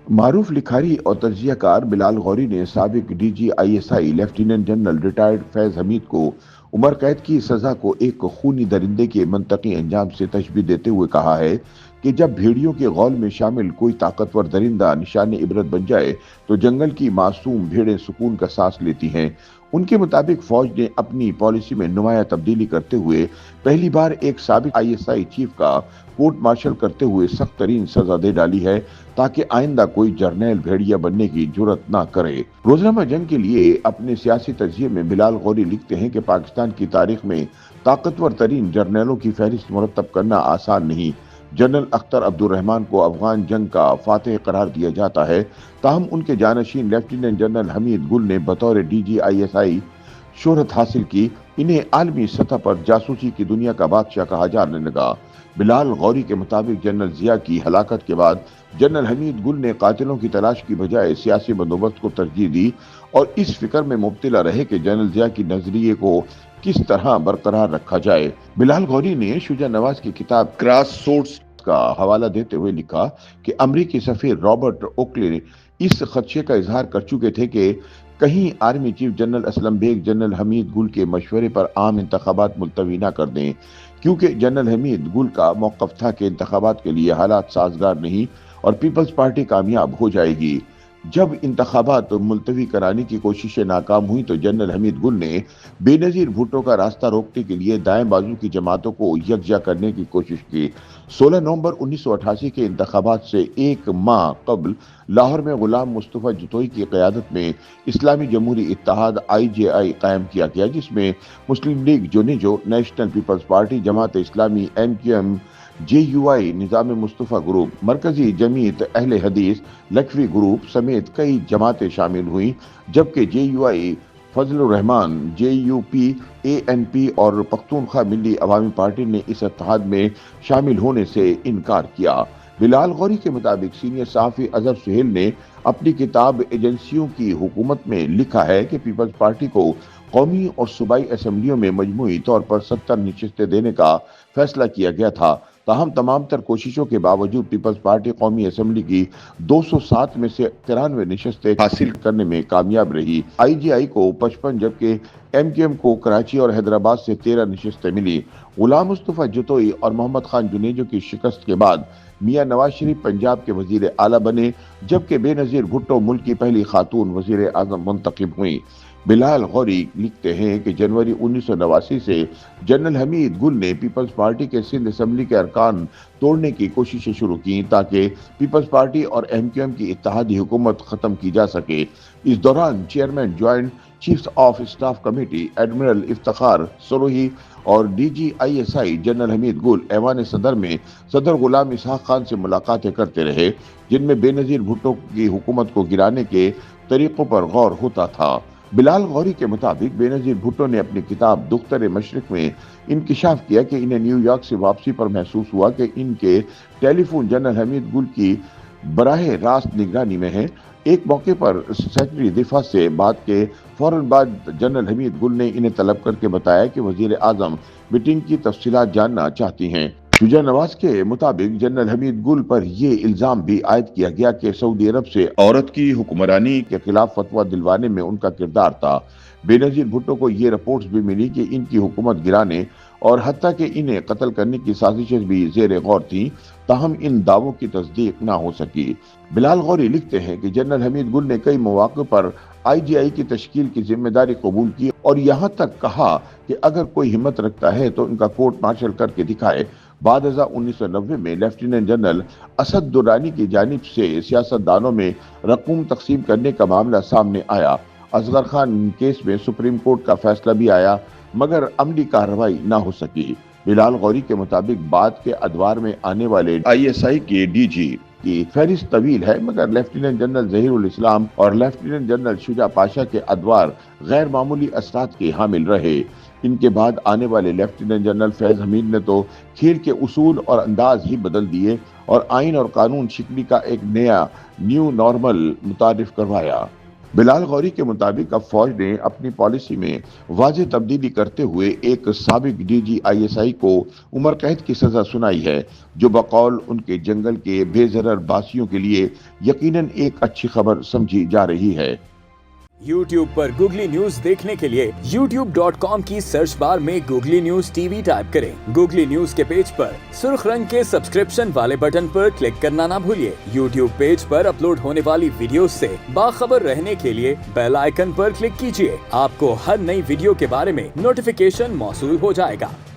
معروف لکھاری اور تجزیہ کار بلال غوری نے سابق D G I S I lieutenant general retired Faiz Hamid کو عمر قید کی سزا کو ایک خونی درندے کے منطقی انجام سے تشبیہ دیتے ہوئے کہا ہے کہ جب بھیڑیوں کے غول میں شامل کوئی طاقتور درندہ نشان عبرت بن جائے تو جنگل کی معصوم بھیڑیں سکون کا سانس لیتی ہیں۔ ان کے مطابق فوج نے اپنی پالیسی میں نمایاں تبدیلی کرتے ہوئے پہلی بار ایک سابق آئی ایس آئی چیف کا کورٹ مارشل کرتے ہوئے سخت ترین سزا دے ڈالی ہے تاکہ آئندہ کوئی جرنیل بھیڑیا بننے کی جرت نہ کرے۔ روزنامہ جنگ کے لیے اپنے سیاسی تجزیے میں بلال غوری لکھتے ہیں کہ پاکستان کی تاریخ میں طاقتور ترین جرنیلوں کی فہرست مرتب کرنا آسان نہیں۔ جنرل اختر عبد الرحمان کو افغان جنگ کا فاتح قرار دیا جاتا ہے، تاہم ان کے جانشین لیفٹیننٹ جنرل حمید گل نے بطور ڈی جی آئی ایس آئی شہرت حاصل کی۔ انہیں عالمی سطح پر جاسوسی کی دنیا کا بادشاہ کہا جانے لگا۔ بلال غوری کے مطابق جنرل ضیاء کی ہلاکت کے بعد جنرل حمید گل نے قاتلوں کی تلاش کی بجائے سیاسی بندوبست کو ترجیح دی اور اس فکر میں مبتلا رہے کہ جنرل ضیاء کی نظریے کو کس طرح برقرار رکھا جائے۔ بلال غوری نے شجاع نواز کی کتاب کراس سورڈز کا حوالہ دیتے ہوئے لکھا کہ امریکی سفیر رابرٹ اوکلے اس خدشے کا اظہار کر چکے تھے کہ کہیں army chief general Aslam Beg general Hamid Gul کے مشورے پر عام انتخابات ملتوی نہ کر دیں، کیونکہ جنرل حمید گل کا موقف تھا کہ انتخابات کے لیے حالات سازگار نہیں اور پیپلز پارٹی کامیاب ہو جائے گی۔ جب انتخابات ملتوی کرانے کی کوششیں ناکام ہوئیں تو جنرل حمید گل نے بے نظیر بھٹو کا راستہ روکنے کے لیے دائیں بازو کی جماعتوں کو یکجا کرنے کی کوشش کی۔ 16 نومبر 1988 کے انتخابات سے ایک ماہ قبل لاہور میں غلام مصطفیٰ جتوئی کی قیادت میں اسلامی جمہوری اتحاد آئی جے آئی قائم کیا گیا، جس میں Muslim League Junejo, National Peoples Party, Jamaat Islami, M Q M, J U I, Nizam Mustafa group, مرکزی جمعیت اہل حدیث، لکھوی گروپ سمیت کئی جماعتیں شامل ہوئیں، جبکہ جے یو آئی، فضل الرحمان، جے یو پی، اے این پی اور پختونخوا ملی عوامی پارٹی نے اس اتحاد میں شامل ہونے سے انکار کیا۔ بلال غوری کے مطابق سینئر صحافی اظہر سہیل نے اپنی کتاب ایجنسیوں کی حکومت میں لکھا ہے کہ پیپلز پارٹی کو قومی اور صوبائی اسمبلیوں میں مجموعی طور پر 70 نشستیں دینے کا فیصلہ کیا گیا تھا، تاہم تمام تر کوششوں کے باوجود پیپلز پارٹی قومی اسمبلی کی 207 میں سے 93 نشستیں حاصل کرنے میں کامیاب رہی۔ آئی جے آئی کو 55 جبکہ ایم کیو ایم کو کراچی اور حیدرآباد سے 13 نشستیں ملی۔ غلام مصطفیٰ جتوئی اور محمد خان جنیجو کی شکست کے بعد میاں نواز شریف پنجاب کے وزیر اعلیٰ بنے، جبکہ بے نظیر بھٹو ملک کی پہلی خاتون وزیر اعظم منتخب ہوئیں۔ بلال غوری لکھتے ہیں کہ جنوری 1989 سے جنرل حمید گل نے پیپلز پارٹی کے سندھ اسمبلی کے ارکان توڑنے کی کوششیں شروع کی تاکہ پیپلز پارٹی اور ایم کیو ایم کی اتحادی حکومت ختم کی جا سکے۔ اس دوران chairman joint chiefs of staff committee admiral Iftikhar Sirohi اور D G I S I general Hamid Gul ایوان صدر میں صدر غلام اسحاق خان سے ملاقاتیں کرتے رہے، جن میں بے نظیر بھٹو کی حکومت کو گرانے کے طریقوں پر غور ہوتا تھا۔ بلال غوری کے مطابق بے نظیر بھٹو نے اپنی کتاب دختر مشرق میں انکشاف کیا کہ انہیں نیو یارک سے واپسی پر محسوس ہوا کہ ان کے ٹیلی فون جنرل حمید گل کی براہ راست نگرانی میں ہے۔ ایک موقع پر سیکرٹری دفاع سے بات کے فوراً بعد جنرل حمید گل نے انہیں طلب کر کے بتایا کہ وزیر اعظم میٹنگ کی تفصیلات جاننا چاہتی ہیں۔ شجاع نواز کے مطابق جنرل حمید گل پر یہ الزام بھی عائد کیا گیا کہ سعودی عرب سے عورت کی حکمرانی کے خلاف فتویٰ دلوانے میں ان کا کردار تھا۔ بے نظیر بھٹو کو یہ رپورٹس بھی ملی کہ ان کی حکومت گرانے اور حتیٰ کہ انہیں قتل کرنے کی سازشیں بھی زیر غور تھیں، تاہم ان دعووں کی تصدیق نہ ہو سکی۔ بلال غوری لکھتے ہیں کہ جنرل حمید گل نے کئی مواقع پر آئی جے آئی کی تشکیل کی ذمہ داری قبول کی اور یہاں تک کہا کہ اگر کوئی ہمت رکھتا ہے تو ان کا کورٹ مارشل کر کے دکھائے۔ بعد ازاں 1990 میں لیفٹیننٹ جنرل اسد درانی کی جانب سے سیاست دانوں میں رقوم تقسیم کرنے کا معاملہ سامنے آیا۔ اصغر خان کیس میں سپریم کورٹ کا فیصلہ بھی آیا مگر عملی کارروائی نہ ہو سکی۔ بلال غوری کے مطابق بعد کے ادوار میں آنے والے آئی ایس آئی کے ڈی جی کی فہرست طویل ہے، مگر لیفٹیننٹ جنرل ظہیر الاسلام اور لیفٹیننٹ جنرل شجاع پاشا کے ادوار غیر معمولی اثرات کے حامل رہے۔ ان کے بعد آنے والے لیفٹیننٹ جنرل فیض حمید نے تو کھیل کے اصول اور انداز ہی بدل دیے اور آئین اور قانون شکنی کا ایک نیو نارمل متعارف کروایا۔ بلال غوری کے مطابق اب فوج نے اپنی پالیسی میں واضح تبدیلی کرتے ہوئے ایک سابق ڈی جی آئی ایس آئی کو عمر قید کی سزا سنائی ہے، جو بقول ان کے جنگل کے بے ضرر باسیوں کے لیے یقیناً ایک اچھی خبر سمجھی جا رہی ہے۔ YouTube پر گوگلی نیوز دیکھنے کے لیے youtube.com کی سرچ بار میں googly news T V type کریں۔ گوگلی نیوز کے پیج پر سرخ رنگ کے سبسکرپشن والے بٹن پر کلک کرنا نہ بھولیے۔ YouTube پیج پر اپلوڈ ہونے والی ویڈیوز سے باخبر رہنے کے لیے بیل آئیکن پر کلک کیجیے۔ آپ کو ہر نئی ویڈیو کے بارے میں نوٹیفیکیشن موصول ہو جائے گا۔